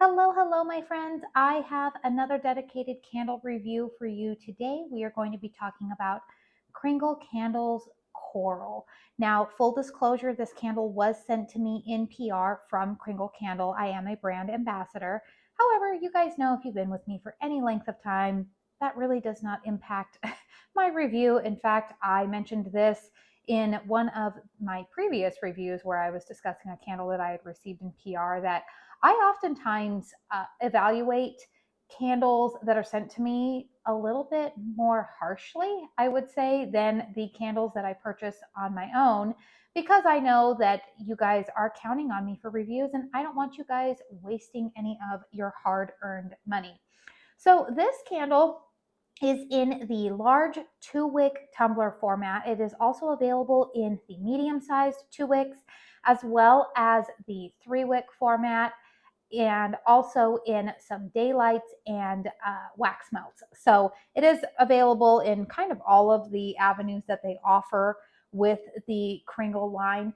Hello, hello, my friends. I have another dedicated candle review for you today. We are going to be talking about Kringle Candles Coral. Now, full disclosure, this candle was sent to me in PR from Kringle Candle. I am a brand ambassador. However, you guys know if you've been with me for any length of time, that really does not impact my review. In fact, I mentioned this in one of my previous reviews where I was discussing a candle that I had received in PR that I oftentimes evaluate candles that are sent to me a little bit more harshly, I would say, than the candles that I purchase on my own, because I know that you guys are counting on me for reviews and I don't want you guys wasting any of your hard earned money. So, this candle is in the large 2-wick tumbler format. It is also available in the medium-sized 2 wicks as well as the 3-wick format, and also in some daylights and wax melts. So it is available in kind of all of the avenues that they offer with the Kringle line.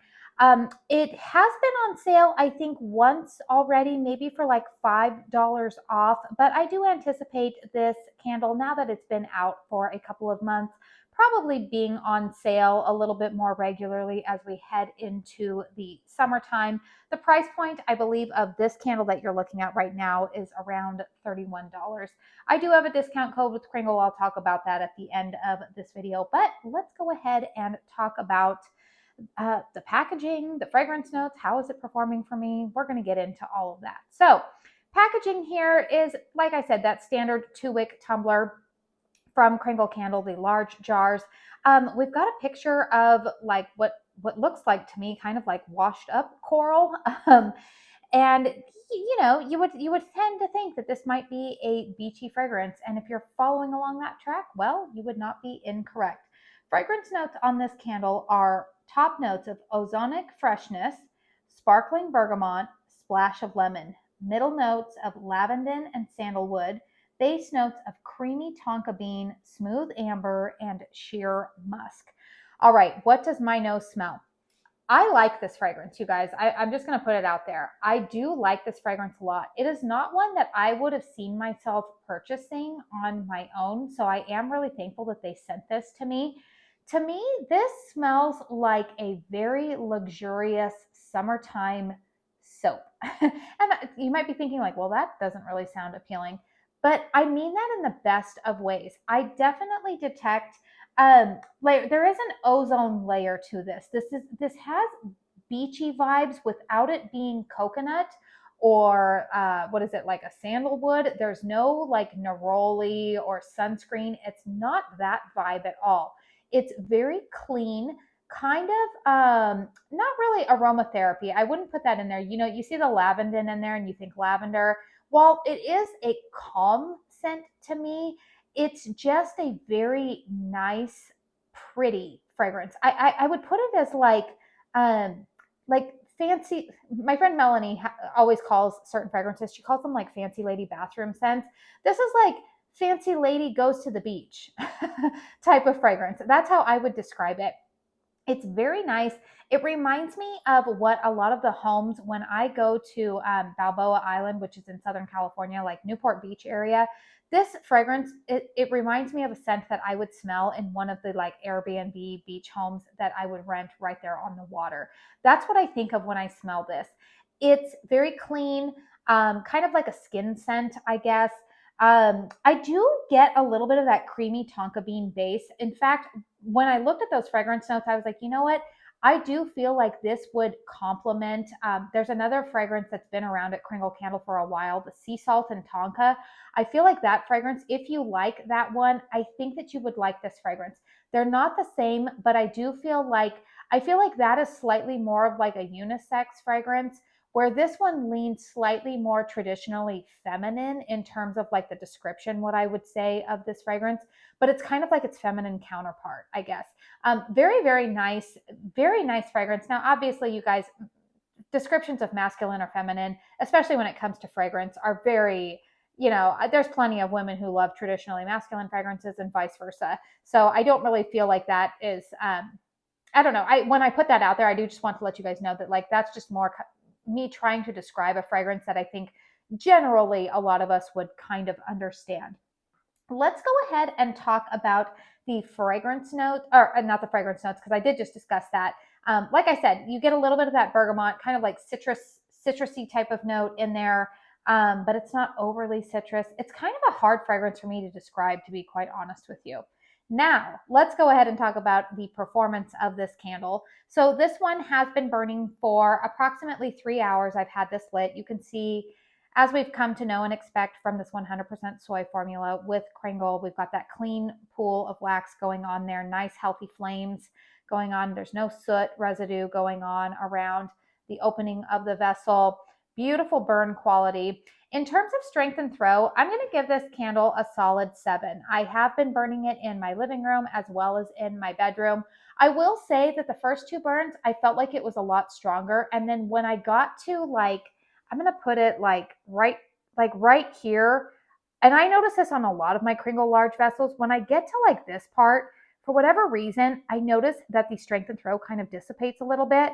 It has been on sale, I think, once already, maybe for like $5 off. But I do anticipate this candle, now that it's been out for a couple of months, probably being on sale a little bit more regularly as we head into the summertime. The price point, I believe, of this candle that you're looking at right now is around $31. I do have a discount code with Kringle. I'll talk about that at the end of this video. But let's go ahead and talk about the packaging, the fragrance notes. How is it performing for me? We're going to get into all of that. So, packaging here is, like I said, that standard 2-wick tumbler from Kringle Candle, the large jars. We've got a picture of like what looks like to me kind of like washed up coral. And you would tend to think that this might be a beachy fragrance. And if you're following along that track, well, you would not be incorrect. Fragrance notes on this candle are top notes of ozonic freshness, sparkling bergamot, splash of lemon, middle notes of lavandin and sandalwood, base notes of creamy tonka bean, smooth amber, and sheer musk. All right, what does my nose smell? I like this fragrance, you guys. I'm just going to put it out there. I do like this fragrance a lot. It is not one that I would have seen myself purchasing on my own, so I am really thankful that they sent this to me. To me, this smells like a very luxurious summertime soap. And you might be thinking like, well, that doesn't really sound appealing. But I mean that in the best of ways. I definitely detect there is an ozone layer to this. This has beachy vibes without it being coconut or what is it, like a sandalwood. There's no like neroli or sunscreen. It's not that vibe at all. It's very clean, kind of not really aromatherapy. I wouldn't put that in there. You know, you see the lavandin in there and you think lavender. While it is a calm scent to me, it's just a very nice, pretty fragrance. I would put it as like fancy. My friend Melanie always calls certain fragrances. She calls them like fancy lady bathroom scents. This is like fancy lady goes to the beach type of fragrance. That's how I would describe it. It's very nice. It reminds me of what a lot of the homes, when I go to Balboa Island, which is in Southern California, like Newport Beach area, this fragrance, it reminds me of a scent that I would smell in one of the like Airbnb beach homes that I would rent right there on the water. That's what I think of when I smell this. It's very clean, kind of like a skin scent, I guess. I do get a little bit of that creamy tonka bean base. In fact, when I looked at those fragrance notes, I was like, you know what? I do feel like this would complement. There's another fragrance that's been around at Kringle Candle for a while, the Sea Salt and Tonka. I feel like that fragrance, if you like that one, I think that you would like this fragrance. They're not the same, but I feel like that is slightly more of like a unisex fragrance, where this one leans slightly more traditionally feminine in terms of like the description, what I would say of this fragrance, but it's kind of like its feminine counterpart, I guess. Very, very nice fragrance. Now, obviously, you guys, descriptions of masculine or feminine, especially when it comes to fragrance, are very, there's plenty of women who love traditionally masculine fragrances and vice versa. So I don't really feel like that is, I don't know. When I put that out there, I do just want to let you guys know that like that's just more me trying to describe a fragrance that I think generally a lot of us would kind of understand. Let's go ahead and talk about the fragrance notes, or not the fragrance notes, because I did just discuss that. Like I said, you get a little bit of that bergamot, kind of like citrusy type of note in there, but it's not overly citrus. It's kind of a hard fragrance for me to describe, to be quite honest with you. Now, let's go ahead and talk about the performance of this candle. So this one has been burning for approximately 3 hours. I've had this lit. You can see, as we've come to know and expect from this 100% soy formula with Kringle, we've got that clean pool of wax going on there, nice healthy flames going on. There's no soot residue going on around the opening of the vessel. Beautiful burn quality. In terms of strength and throw, I'm going to give this candle a solid 7. I have been burning it in my living room as well as in my bedroom. I will say that the first 2 burns, I felt like it was a lot stronger. And then when I got to I'm going to put it right here. And I notice this on a lot of my Kringle large vessels. When I get to this part, for whatever reason, I notice that the strength and throw kind of dissipates a little bit.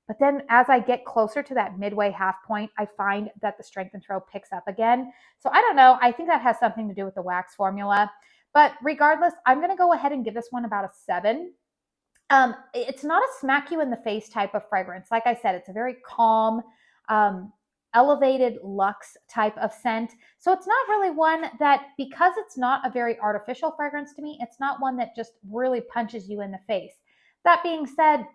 But then as I get closer to that midway half point, I find that the strength and throw picks up again. So I don't know. I think that has something to do with the wax formula. But regardless, I'm going to go ahead and give this one about a 7. It's not a smack you in the face type of fragrance. Like I said, it's a very calm, elevated luxe type of scent. So it's not really one that, because it's not a very artificial fragrance to me, it's not one that just really punches you in the face. That being said,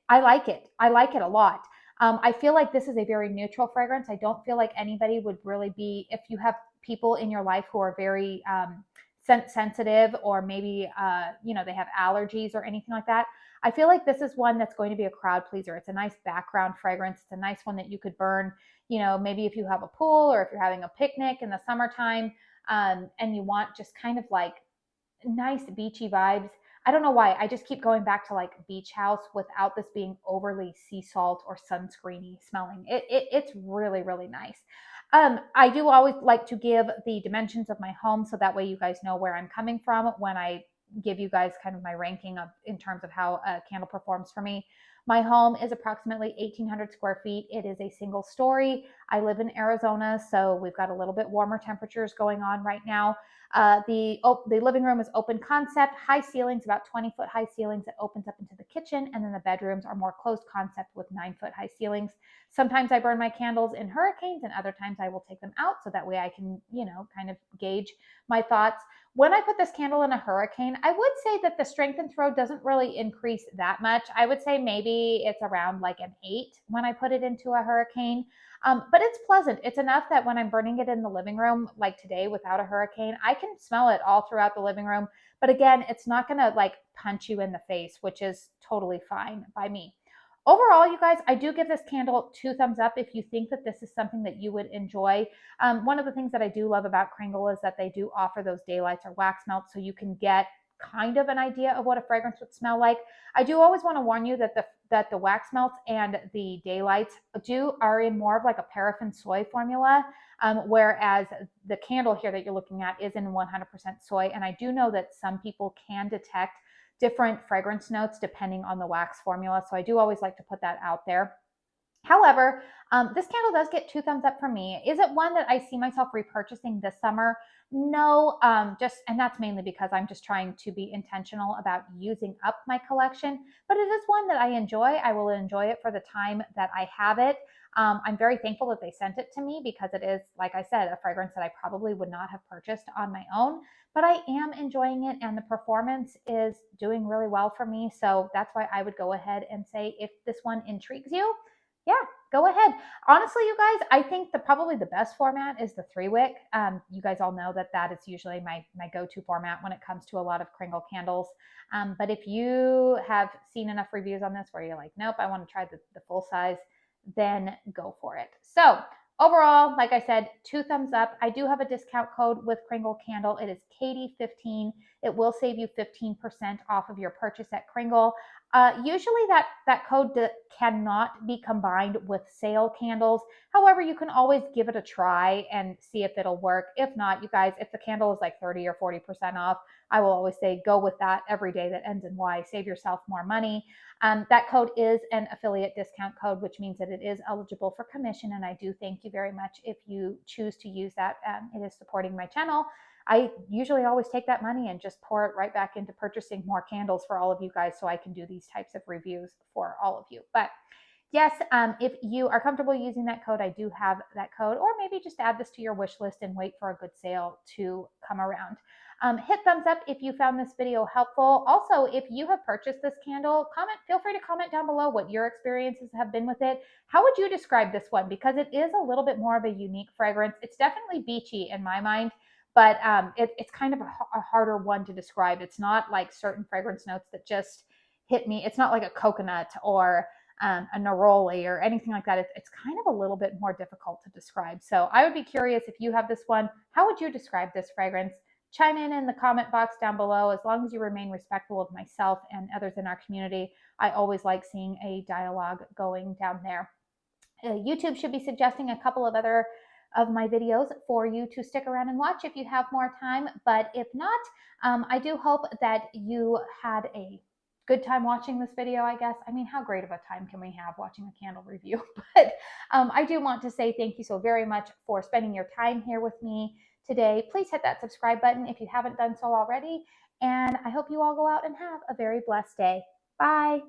I like it. I like it a lot. I feel like this is a very neutral fragrance. I don't feel like anybody would really be, if you have people in your life who are very scent sensitive, or maybe they have allergies or anything like that. I feel like this is one that's going to be a crowd pleaser. It's a nice background fragrance. It's a nice one that you could burn, maybe if you have a pool or if you're having a picnic in the summertime, and you want just kind of nice beachy vibes. I don't know why. I just keep going back to beach house without this being overly sea salt or sunscreeny smelling. It's really, really nice. I do always like to give the dimensions of my home, so that way you guys know where I'm coming from when I give you guys kind of my ranking in terms of how a candle performs for me. My home is approximately 1,800 square feet. It is a single story. I live in Arizona, so we've got a little bit warmer temperatures going on right now. The living room is open concept, high ceilings, about 20-foot high ceilings that opens up into the kitchen, and then the bedrooms are more closed concept with 9-foot high ceilings. Sometimes I burn my candles in hurricanes, and other times I will take them out so that way I can, kind of gauge my thoughts. When I put this candle in a hurricane, I would say that the strength and throw doesn't really increase that much. I would say maybe it's around an 8 when I put it into a hurricane. But it's pleasant. It's enough that when I'm burning it in the living room, like today without a hurricane, I can smell it all throughout the living room. But again, it's not going to punch you in the face, which is totally fine by me. Overall, you guys, I do give this candle 2 thumbs up if you think that this is something that you would enjoy. One of the things that I do love about Kringle is that they do offer those daylights or wax melts, so you can get kind of an idea of what a fragrance would smell like. I do always want to warn you that the wax melts and the daylights are in more of a paraffin soy formula, whereas the candle here that you're looking at is in 100% soy. And I do know that some people can detect different fragrance notes depending on the wax formula. So I do always like to put that out there. However, this candle does get 2 thumbs up from me. Is it one that I see myself repurchasing this summer? No, and that's mainly because I'm just trying to be intentional about using up my collection, but it is one that I enjoy. I will enjoy it for the time that I have it. I'm very thankful that they sent it to me, because it is, like I said, a fragrance that I probably would not have purchased on my own, but I am enjoying it, and the performance is doing really well for me. So that's why I would go ahead and say, if this one intrigues you, yeah, go ahead. Honestly, you guys, I think probably the best format is the 3-wick. You guys all know that is usually my go-to format when it comes to a lot of Kringle candles. But if you have seen enough reviews on this where you're like, nope, I want to try the full size, then go for it. So overall, like I said, 2 thumbs up. I do have a discount code with Kringle Candle. It is Katie15. It will save you 15% off of your purchase at Kringle. Usually that code cannot be combined with sale candles. However, you can always give it a try and see if it'll work. If not, you guys, if the candle is like 30 or 40% off, I will always say go with that every day that ends in Y. Save yourself more money. That code is an affiliate discount code, which means that it is eligible for commission. And I do thank you very much if you choose to use that. It is supporting my channel. I usually always take that money and just pour it right back into purchasing more candles for all of you guys so I can do these types of reviews for all of you. But yes, if you are comfortable using that code, I do have that code, or maybe just add this to your wish list and wait for a good sale to come around. Hit thumbs up if you found this video helpful. Also, if you have purchased this candle, feel free to comment down below what your experiences have been with it. How would you describe this one? Because it is a little bit more of a unique fragrance. It's definitely beachy in my mind, but it's kind of a harder one to describe. It's not like certain fragrance notes that just hit me. It's not like a coconut or a neroli or anything like that. It's kind of a little bit more difficult to describe. So I would be curious if you have this one, how would you describe this fragrance? Chime in the comment box down below. As long as you remain respectful of myself and others in our community, I always like seeing a dialogue going down there. YouTube should be suggesting a couple of other of my videos for you to stick around and watch if you have more time. But if not, I do hope that you had a good time watching this video, I guess. I mean, how great of a time can we have watching a candle review? But I do want to say thank you so very much for spending your time here with me today. Please hit that subscribe button if you haven't done so already. And I hope you all go out and have a very blessed day. Bye.